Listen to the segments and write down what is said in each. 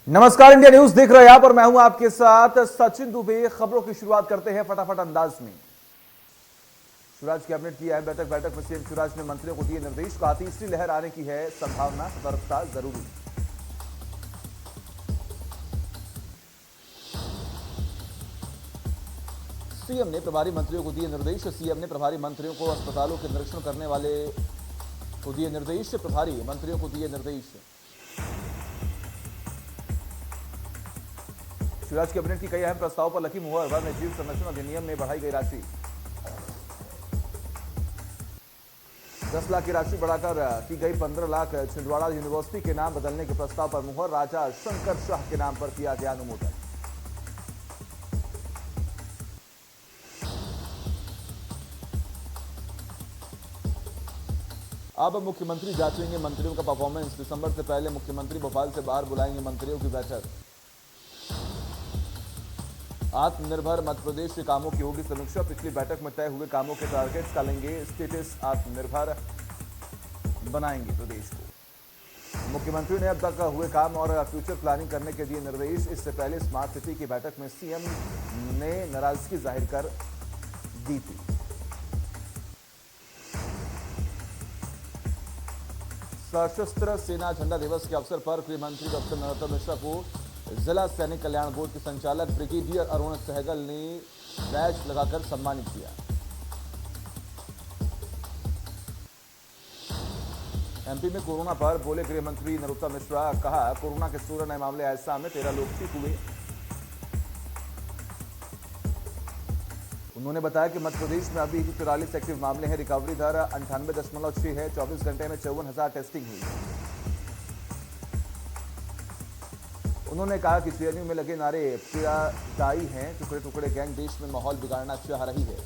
नमस्कार, India news देख रहे हैं आप और मैं हूं आपके साथ सचिन दुबे। खबरों की शुरुआत करते हैं फटाफट अंदाज में। शिवराज कैबिनेट की अहम बैठक में सीएम शिवराज ने मंत्रियों को दिए निर्देश। कहा तीसरी लहर आने की है संभावना, सतर्कता जरूरी। सीएम ने प्रभारी मंत्रियों को दिए निर्देश। सीएम ने प्रभारी मंत्रियों को अस्पतालों के निरीक्षण करने वाले को दिए निर्देश। प्रभारी मंत्रियों को दिए निर्देश। शिवराज कैबिनेट की कई अहम प्रस्तावों पर लगी मुहर। वन्य जीव संरक्षण अधिनियम में बढ़ाई गई राशि। 10 लाख की राशि बढ़ाकर की गई 15 लाख। छिंदवाड़ा यूनिवर्सिटी के नाम बदलने के प्रस्ताव पर मुहर। राजा शंकर शाह के नाम पर किया गया अनुमोदन। अब मुख्यमंत्री जांचेंगे मंत्रियों का परफॉर्मेंस। दिसंबर से पहले मुख्यमंत्री भोपाल से बाहर बुलाएंगे मंत्रियों की बैठक। आत्मनिर्भर मध्य प्रदेश के कामों की होगी समीक्षा। पिछली बैठक में तय हुए कामों के टारगेट्स का लेंगे स्टेटस। आत्मनिर्भर बनाएंगे प्रदेश को। मुख्यमंत्री ने अब तक हुए काम और फ्यूचर प्लानिंग करने के दिए निर्देश। इससे पहले स्मार्ट सिटी की बैठक में सीएम ने नाराजगी जाहिर कर दी थी। सशस्त्र सेना झंडा दिवस के अवसर पर गृह मंत्री डॉक्टर नरोत्तम मिश्रा को जिला सैनिक कल्याण बोर्ड के संचालक ब्रिगेडियर अरुण सहगल ने बैच लगाकर सम्मानित किया। एमपी में कोरोना पर बोले गृह मंत्री नरोत्तम मिश्रा। कहा कोरोना के 16 नए मामले आए सामने, 13 लोग ठीक हुए। उन्होंने बताया कि मध्य प्रदेश में अभी 44 एक्टिव मामले हैं। रिकवरी दर 98.6 है। 24 घंटे में 54,000 टेस्टिंग हुई। उन्होंने कहा कि जेएनयू में लगे नारे पीड़ादायी हैं। टुकड़े टुकड़े गैंग देश में माहौल बिगाड़ना चाह रही है।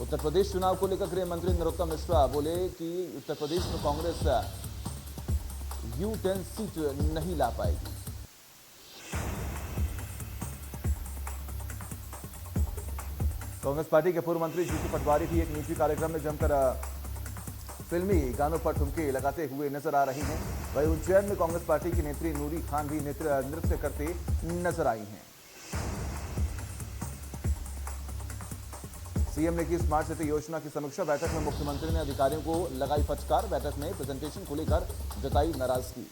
उत्तर प्रदेश चुनाव को लेकर गृह मंत्री नरोत्तम मिश्रा बोले कि उत्तर प्रदेश में कांग्रेस U10 सीट नहीं ला पाएगी। कांग्रेस पार्टी के पूर्व मंत्री जीतू पटवारी भी एक निजी कार्यक्रम में जमकर फिल्मी गानों पर ठुमके लगाते हुए नजर आ रही हैं। वहीं उज्जैन में कांग्रेस पार्टी की नेत्री नूरी खान भी नृत्य करते नजर आई हैं। सीएम ने की स्मार्ट सिटी योजना की समीक्षा। बैठक में मुख्यमंत्री ने अधिकारियों को लगाई फटकार। बैठक में प्रेजेंटेशन को लेकर जताई नाराजगी।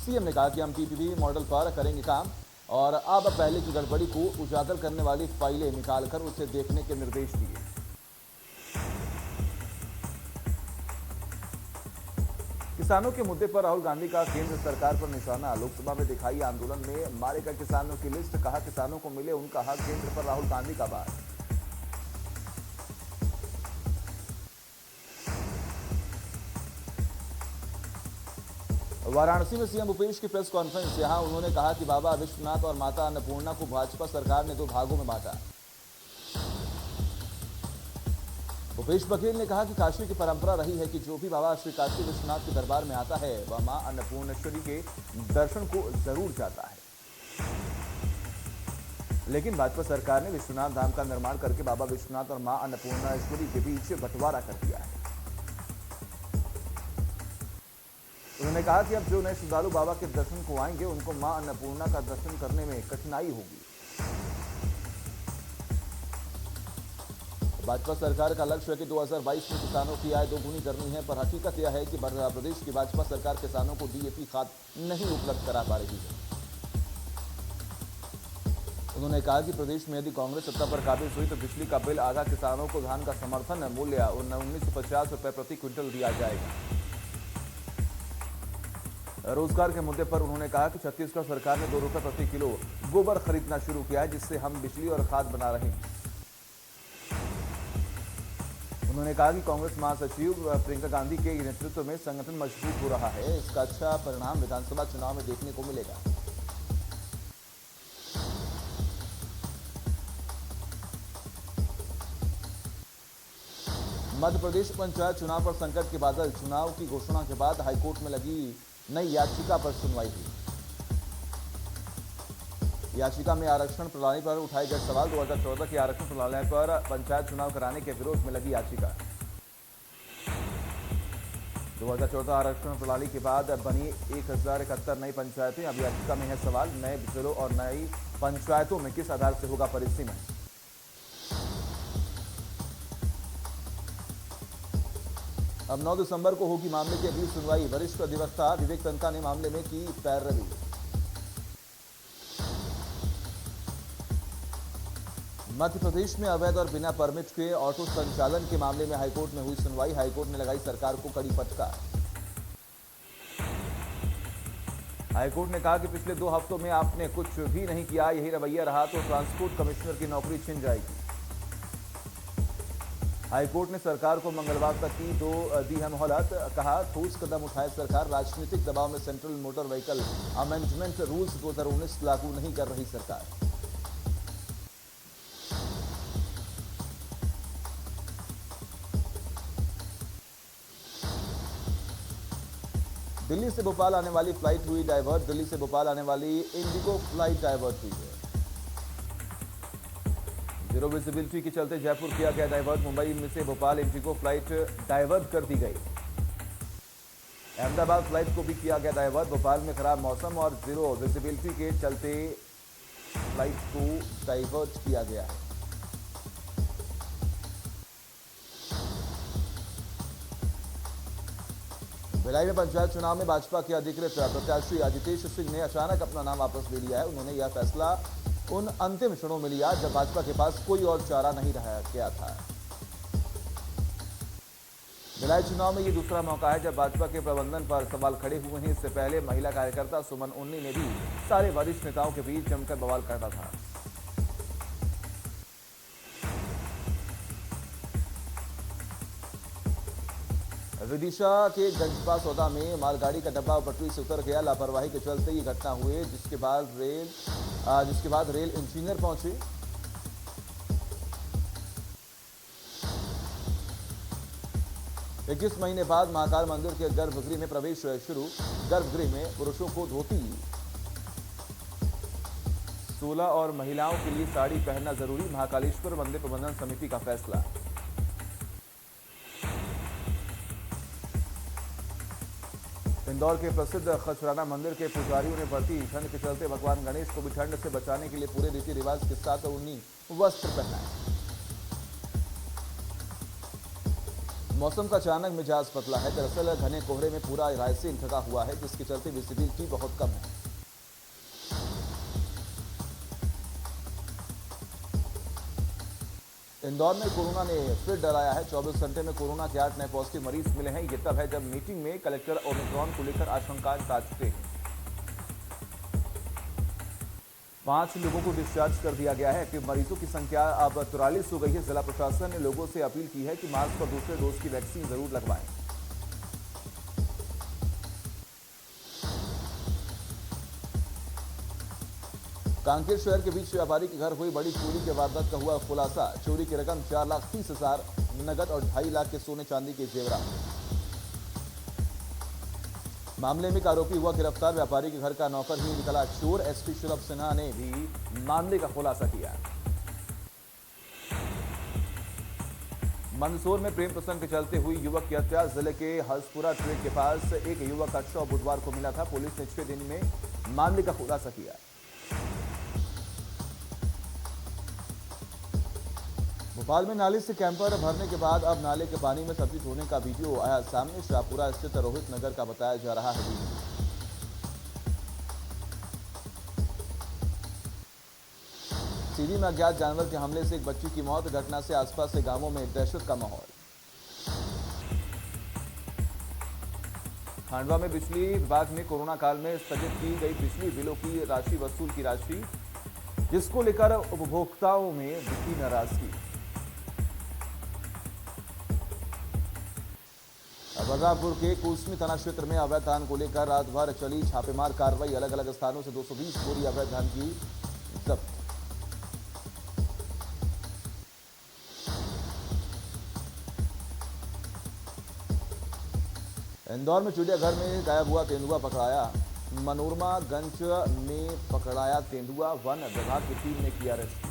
सीएम ने कहा कि हम पीपीपी मॉडल पर करेंगे काम और अब पहले की गड़बड़ी को उजागर करने वाली फाइलें निकालकर उसे देखने के निर्देश दिए। किसानों के मुद्दे पर राहुल गांधी का केंद्र सरकार पर निशाना। लोकसभा में दिखाई आंदोलन में मारे गए किसानों की लिस्ट। कहा किसानों को मिले उनका हक, केंद्र पर राहुल गांधी का बात। वाराणसी में सीएम भूपेश की प्रेस कॉन्फ्रेंस। यहां उन्होंने कहा कि बाबा विश्वनाथ और माता अन्नपूर्णा को भाजपा सरकार ने 2 भागों में बांटा। भूपेश बघेल ने कहा कि काशी की परंपरा रही है कि जो भी बाबा श्री काशी विश्वनाथ के दरबार में आता है वह मां अन्नपूर्णेश्वरी के दर्शन को जरूर जाता है। लेकिन भाजपा सरकार ने विश्वनाथ धाम का निर्माण करके बाबा विश्वनाथ और मां अन्नपूर्णेश्वरी के बीच बंटवारा कर दिया है। उन्होंने कहा कि अब जो नए श्रद्धालु बाबा के दर्शन को आएंगे उनको मां अन्नपूर्णा का दर्शन करने में कठिनाई होगी। भाजपा सरकार का लक्ष्य है कि 2022 में किसानों की आय दोगुनी करनी है, पर हकीकत यह है कि प्रदेश की भाजपा सरकार किसानों को डीएपी खाद नहीं उपलब्ध करा पा रही है। उन्होंने कहा कि प्रदेश में यदि कांग्रेस सत्ता पर काबिज हुई तो बिजली का बिल आधा, किसानों को धान का समर्थन मूल्य 1950 रुपए प्रति क्विंटल दिया जाएगा। रोजगार के मुद्दे पर उन्होंने कहा कि छत्तीसगढ़ सरकार ने 2 रुपए प्रति किलो गोबर खरीदना शुरू किया है, जिससे हम बिजली और खाद बना रहे हैं। उन्होंने कहा कि कांग्रेस महासचिव प्रियंका गांधी के नेतृत्व में संगठन मजबूत हो रहा है। इसका अच्छा परिणाम विधानसभा चुनाव में देखने को मिलेगा। मध्य प्रदेश पंचायत चुनाव पर संकट के बादल। चुनाव की घोषणा के बाद हाईकोर्ट में लगी नई याचिका पर सुनवाई हुई। याचिका में आरक्षण प्रणाली पर उठाए गए सवाल। 2014 की आरक्षण प्रणाली पर पंचायत चुनाव कराने के विरोध में लगी याचिका। 2014 आरक्षण प्रणाली के बाद बनी 1071 नई पंचायतें। अब याचिका में है सवाल, नए जिलों और नई पंचायतों में किस आधार से होगा परिसीमन। अब 9 दिसंबर को होगी मामले की अगली सुनवाई। वरिष्ठ अधिवक्ता विवेक तन्खा ने मामले में की पैरवी। मध्य प्रदेश में अवैध और बिना परमिट के ऑटो संचालन के मामले में हाईकोर्ट में हुई सुनवाई। हाईकोर्ट ने लगाई सरकार को कड़ी फटकार। हाईकोर्ट ने कहा कि पिछले 2 हफ्तों में आपने कुछ भी नहीं किया, यही रवैया रहा तो ट्रांसपोर्ट कमिश्नर की नौकरी छिन जाएगी। हाईकोर्ट ने सरकार को मंगलवार तक की दी है मोहलत। कहा ठोस कदम उठाए सरकार, राजनीतिक दबाव में central motor vehicle amendment rules 2019 लागू नहीं कर रही सरकार। दिल्ली से भोपाल आने वाली फ्लाइट हुई डाइवर्ट। दिल्ली से भोपाल आने वाली इंडिगो फ्लाइट डाइवर्ट हुई है। जीरो विजिबिलिटी के चलते जयपुर किया गया डाइवर्ट। मुंबई में से भोपाल इंडिगो फ्लाइट डाइवर्ट कर दी गई। अहमदाबाद फ्लाइट को भी किया गया डाइवर्ट। भोपाल में खराब मौसम और जीरो विजिबिलिटी के चलते फ्लाइट को डाइवर्ट किया गया है। भिलाई में पंचायत चुनाव में भाजपा के अधिकृत प्रत्याशी अजितेश सिंह ने अचानक अपना नाम वापस ले लिया है। उन्होंने यह फैसला उन अंतिम क्षणों में लिया जब भाजपा के पास कोई और चारा नहीं रह गया था। भिलाई चुनाव में यह दूसरा मौका है जब भाजपा के प्रबंधन पर सवाल खड़े हुए हैं। इससे पहले महिला कार्यकर्ता सुमन उन्नी ने भी सारे वरिष्ठ नेताओं के बीच जमकर बवाल करता था। विदिशा के गंजपा सौदा में मालगाड़ी का डब्बा पटरी से उतर गया। लापरवाही के चलते ये घटना हुई, जिसके बाद रेल इंजीनियर पहुंचे। इक्कीस महीने बाद महाकाल मंदिर के गर्भगृह में प्रवेश शुरू। गर्भगृह में पुरुषों को धोती, 16 और महिलाओं के लिए साड़ी पहनना जरूरी। महाकालेश्वर मंदिर प्रबंधन समिति का फैसला। इंदौर के प्रसिद्ध खचराना मंदिर के पुजारियों ने बढ़ती ठंड के चलते भगवान गणेश को भी ठंड से बचाने के लिए पूरे रीति रिवाज के साथ ऊनी वस्त्र पहनाए। मौसम का अचानक मिजाज बदला है। दरअसल घने कोहरे में पूरा रायसेन ढका हुआ है, जिसके चलते विजिबिलिटी बहुत कम है। इंदौर में कोरोना ने फिर डराया है। 24 घंटे में कोरोना के 8 नए पॉजिटिव मरीज मिले हैं। ये तब है जब मीटिंग में कलेक्टर ओमिक्रॉन को लेकर आशंकाएं साध चुके हैं। 5 लोगों को डिस्चार्ज कर दिया गया है। एक्टिव मरीजों की संख्या अब 43 हो गई है। जिला प्रशासन ने लोगों से अपील की है कि मास्क और दूसरे डोज की वैक्सीन जरूर लगवाएं। कांकेर शहर के बीच व्यापारी के घर हुई बड़ी चोरी के वारदात का हुआ खुलासा। चोरी की रकम 4,30,000 नगद और 2.5 लाख के सोने चांदी के जेवरात। मामले में एक आरोपी हुआ गिरफ्तार। व्यापारी के घर का नौकर ही निकला चोर। एसपी शुलभ सिन्हा ने भी मामले का खुलासा किया। मंदसौर में प्रेम प्रसंग के चलते हुई युवक की हत्या। जिले के हसपुरा ट्रेक के पास एक युवक का शव बुधवार को मिला था। पुलिस ने 6 दिन में मामले का खुलासा किया। भोपाल में नाले से कैंपर भरने के बाद अब नाले के पानी में सब्जी धोने का वीडियो आया सामने। शाहपुरा स्थित रोहित नगर का बताया जा रहा है वीडियो। सीधी में अज्ञात जानवर के हमले से एक बच्ची की मौत। घटना से आसपास के गांवों में दहशत का माहौल। खंडवा में बिजली विभाग में कोरोना काल में स्थगित की गई बिजली बिलों की राशि वसूल की राशि, जिसको लेकर उपभोक्ताओं में दिखी नाराजगी। बलरामपुर के कुसमी थाना क्षेत्र में अवैध धान को लेकर रात भर चली छापेमार कार्रवाई। अलग अलग स्थानों से 220 बोरी अवैध धान की जब्त। इंदौर में चिड़ियाघर में गायब हुआ तेंदुआ पकड़ाया। मनोरमागंज में पकड़ाया तेंदुआ। वन विभाग की टीम ने किया रेस्क्यू।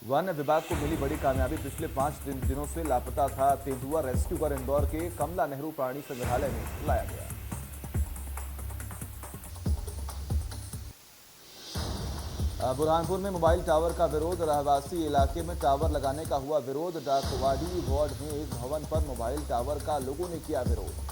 वन विभाग को मिली बड़ी कामयाबी। पिछले 5 दिनों से लापता था तेंदुआ रेस्क्यू कर इंदौर के कमला नेहरू प्राणी संग्रहालय में लाया गया। बुरहानपुर में मोबाइल टावर का विरोध। रहवासी इलाके में टावर लगाने का हुआ विरोध। डाकवाड़ी वार्ड में एक भवन पर मोबाइल टावर का लोगों ने किया विरोध।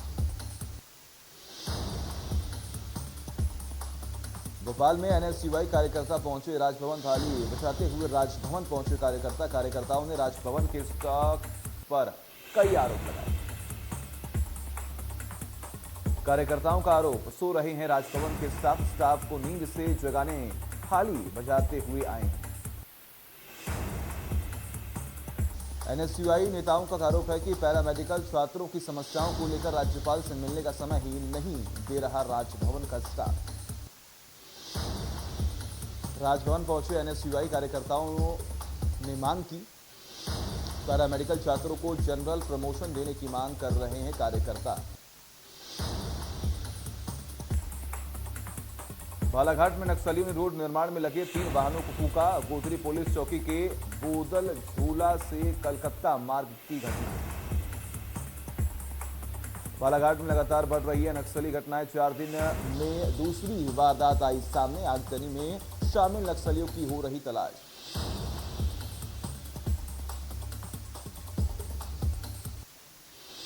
भोपाल में एनएसयूआई कार्यकर्ता पहुंचे राजभवन। थाली बिछाते हुए राजभवन पहुंचे कार्यकर्ता। कार्यकर्ताओं ने राजभवन के स्टॉक पर कई आरोप लगाए। कार्यकर्ताओं का आरोप, सो रहे हैं राजभवन के स्टाफ को नींद से जगाने थाली बजाते हुए आए हैं। एनएसयूआई नेताओं का आरोप है कि पैरामेडिकल छात्रों की समस्याओं को लेकर राज्यपाल से मिलने का समय ही नहीं दे रहा राजभवन का स्टाफ। राजभवन पहुंचे एनएसयूआई कार्यकर्ताओं ने मांग की। पैरामेडिकल छात्रों को जनरल प्रमोशन देने की मांग कर रहे हैं कार्यकर्ता। बालाघाट में नक्सलियों ने रोड निर्माण में लगे 3 वाहनों को फूंका। गोधरी पुलिस चौकी के बोदल झूला से कलकत्ता मार्ग की घटना। बालाघाट में लगातार बढ़ रही है नक्सली घटनाएं। 4 दिन में दूसरी वारदात आई सामने। आगजनी में शामिल नक्सलियों की हो रही तलाश।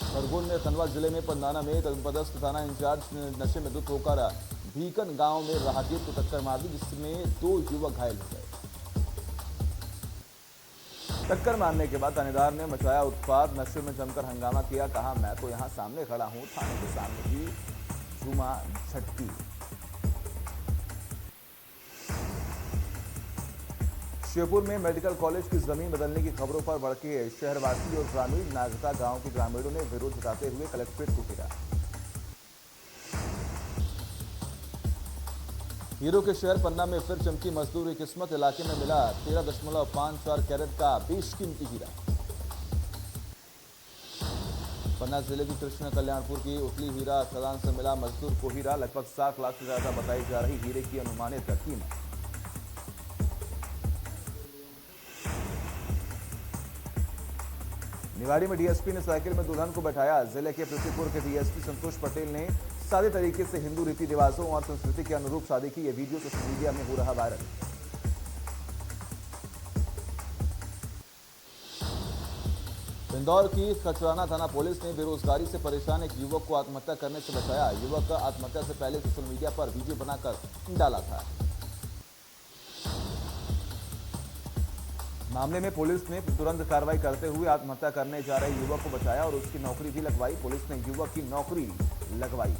खरगोन में खंडवा जिले में पंदाना में पदस्थ थाना इंचार्ज ने नशे में धुत होकर भीकन गांव में राहगीर को टक्कर मार दी, जिसमें 2 युवक घायल हो गए। टक्कर मारने के बाद थानेदार ने मचाया उत्पात। नशे में जमकर हंगामा किया। कहा, मैं तो यहां सामने खड़ा हूं, थाने के सामने ही झूमा झटकी। श्योपुर में मेडिकल कॉलेज की जमीन बदलने की खबरों पर भड़के शहरवासी और ग्रामीण। नागता गांव के ग्रामीणों ने विरोध जताते हुए कलेक्ट्रेट को घेरा। हीरो के शहर पन्ना में फिर चमकी मजदूरी किस्मत। इलाके में मिला 13.54 कैरेट का बेशकीमती हीरा। पन्ना जिले की कृष्ण कल्याणपुर की उतली हीरा खदान से मिला मजदूर को हीरा। लगभग 7 लाख से ज्यादा बताई जा रही हीरे की अनुमानित कीमत। निवाड़ी में डीएसपी ने साइकिल में दुल्हन को बैठाया। जिले के पृथ्वीपुर के डीएसपी संतोष पटेल ने सादे तरीके से हिंदू रीति रिवाजों और संस्कृति के अनुरूप शादी की। यह वीडियो सोशल मीडिया में हो रहा वायरल। इंदौर की खचराना थाना पुलिस ने बेरोजगारी से परेशान एक युवक को आत्महत्या करने से बचाया। युवक आत्महत्या से पहले सोशल मीडिया पर वीडियो बनाकर डाला था। मामले में पुलिस ने तुरंत कार्रवाई करते हुए आत्महत्या करने जा रहे युवक को बचाया और उसकी नौकरी भी लगवाई। पुलिस ने युवक की नौकरी लगवाई।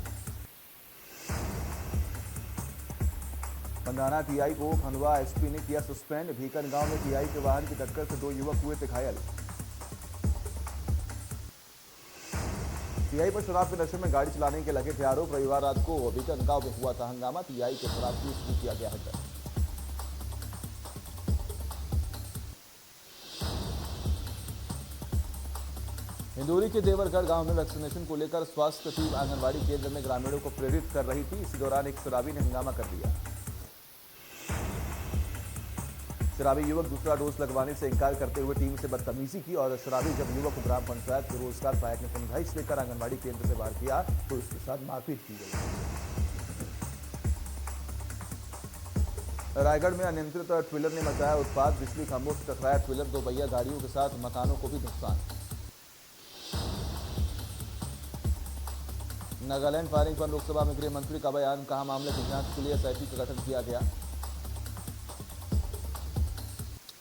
पंदाना टीआई को खंडवा एसपी ने किया सस्पेंड। भीकन गांव में टीआई के वाहन की टक्कर से 2 युवक हुए थे घायल। टीआई पर शराब के नशे में गाड़ी चलाने के लगे थे आरोप। रविवार रात को भीकन गांव में हुआ था हंगामा। टीआई के खिलाफ केस भी किया गया है। हिंदौरी के देवरगढ़ गांव में वैक्सीनेशन को लेकर स्वास्थ्य टीम आंगनबाड़ी केंद्र में ग्रामीणों को प्रेरित कर रही थी। इसी दौरान एक शराबी ने हंगामा कर दिया। शराबी युवक दूसरा डोज लगवाने से इंकार करते हुए टीम से बदतमीजी की और शराबी जब युवक को ग्राम पंचायत के रोजगार सहायक ने समझाइश देकर आंगनबाड़ी केंद्र से बाहर किया तो उसके साथ मारपीट की गई। रायगढ़ में अनियंत्रित ट्विलर ने मचाया उत्पात। बिजली खंभों से टकराया ट्विलर। 2 पहिया गाड़ियों के साथ मकानों को भी नुकसान। नागालैंड फायरिंग पर लोकसभा में गृह मंत्री का बयान। कहा, मामले की जांच के लिए एसआईटी का गठन किया गया।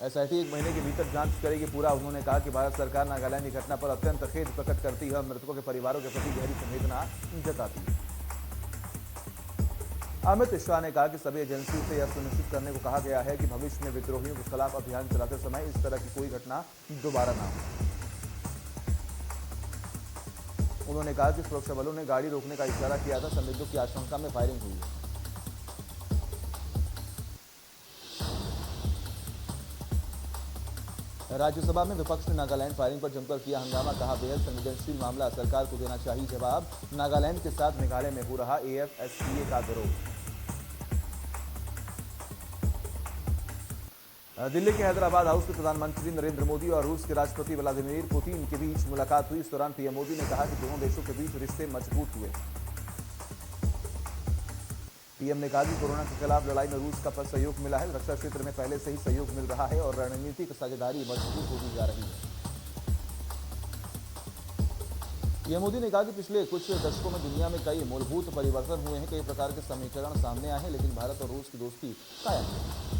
एसआईटी 1 महीने के भीतर जांच करेगी पूरा। उन्होंने कहा कि भारत सरकार नागालैंड की घटना पर अत्यंत खेद प्रकट करती है। मृतकों के परिवारों के प्रति गहरी संवेदना जताती है। अमित शाह ने कहा कि सभी एजेंसियों से यह सुनिश्चित करने को कहा गया है कि भविष्य में विद्रोहियों के खिलाफ अभियान चलाते समय इस तरह की कोई घटना दोबारा ना हो। उन्होंने कहा कि सुरक्षा बलों ने गाड़ी रोकने का इशारा किया था। संदिग्धों की आशंका में फायरिंग हुई है। राज्यसभा में विपक्ष ने नागालैंड फायरिंग पर जमकर किया हंगामा। कहा, बेहद संवेदनशील मामला, सरकार को देना चाहिए जवाब। नागालैंड के साथ मेघालय में हो रहा एएफएसपीए का विरोध। दिल्ली के हैदराबाद हाउस में प्रधानमंत्री नरेंद्र मोदी और रूस के राष्ट्रपति व्लादिमीर पुतिन के बीच मुलाकात हुई। इस दौरान पीएम मोदी ने कहा कि दोनों देशों के बीच रिश्ते मजबूत हुए। पीएम ने कहा कि कोरोना के खिलाफ लड़ाई में रूस का सहयोग मिला है। रक्षा क्षेत्र में पहले से ही सहयोग मिल रहा है और रणनीतिक साझेदारी मजबूत होती जा रही है। पीएम मोदी ने कहा कि पिछले कुछ दशकों में दुनिया में कई मूलभूत परिवर्तन हुए हैं, कई प्रकार के समीकरण सामने आए हैं, लेकिन भारत और रूस की दोस्ती कायम है।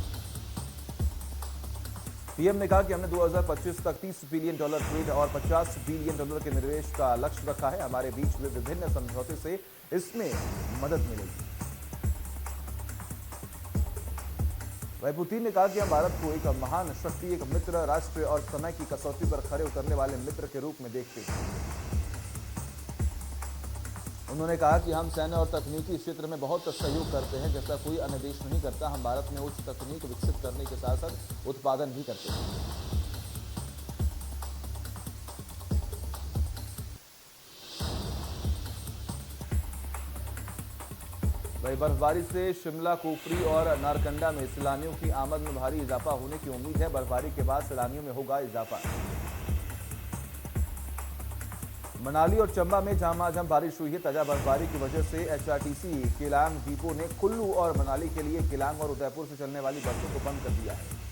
पीएम ने कहा कि हमने 2025 तक $30 बिलियन ट्रेड और $50 बिलियन के निवेश का लक्ष्य रखा है। हमारे बीच हुए विभिन्न समझौते से इसमें मदद मिलेगी। वहीं पुतिन ने कहा कि हम भारत को एक महान शक्ति, एक मित्र राष्ट्र और समय की कसौटी पर खड़े उतरने वाले मित्र के रूप में देखते हैं। उन्होंने कहा कि हम सैन्य और तकनीकी क्षेत्र में बहुत सहयोग करते हैं, जैसा कोई अन्य देश नहीं करता। हम भारत में उच्च तकनीक विकसित करने के साथ साथ उत्पादन भी करते हैं। वहीं बर्फबारी से शिमला, कुफरी और नारकंडा में सैलानियों की आमद में भारी इजाफा होने की उम्मीद है। बर्फबारी के बाद सैलानियों में होगा इजाफा। मनाली और चंबा में झमाझम बारिश हुई है। ताजा बर्फबारी की वजह से एचआरटीसी केलांग डिपो ने कुल्लू और मनाली के लिए केलांग और उदयपुर से चलने वाली बसों को बंद कर दिया है।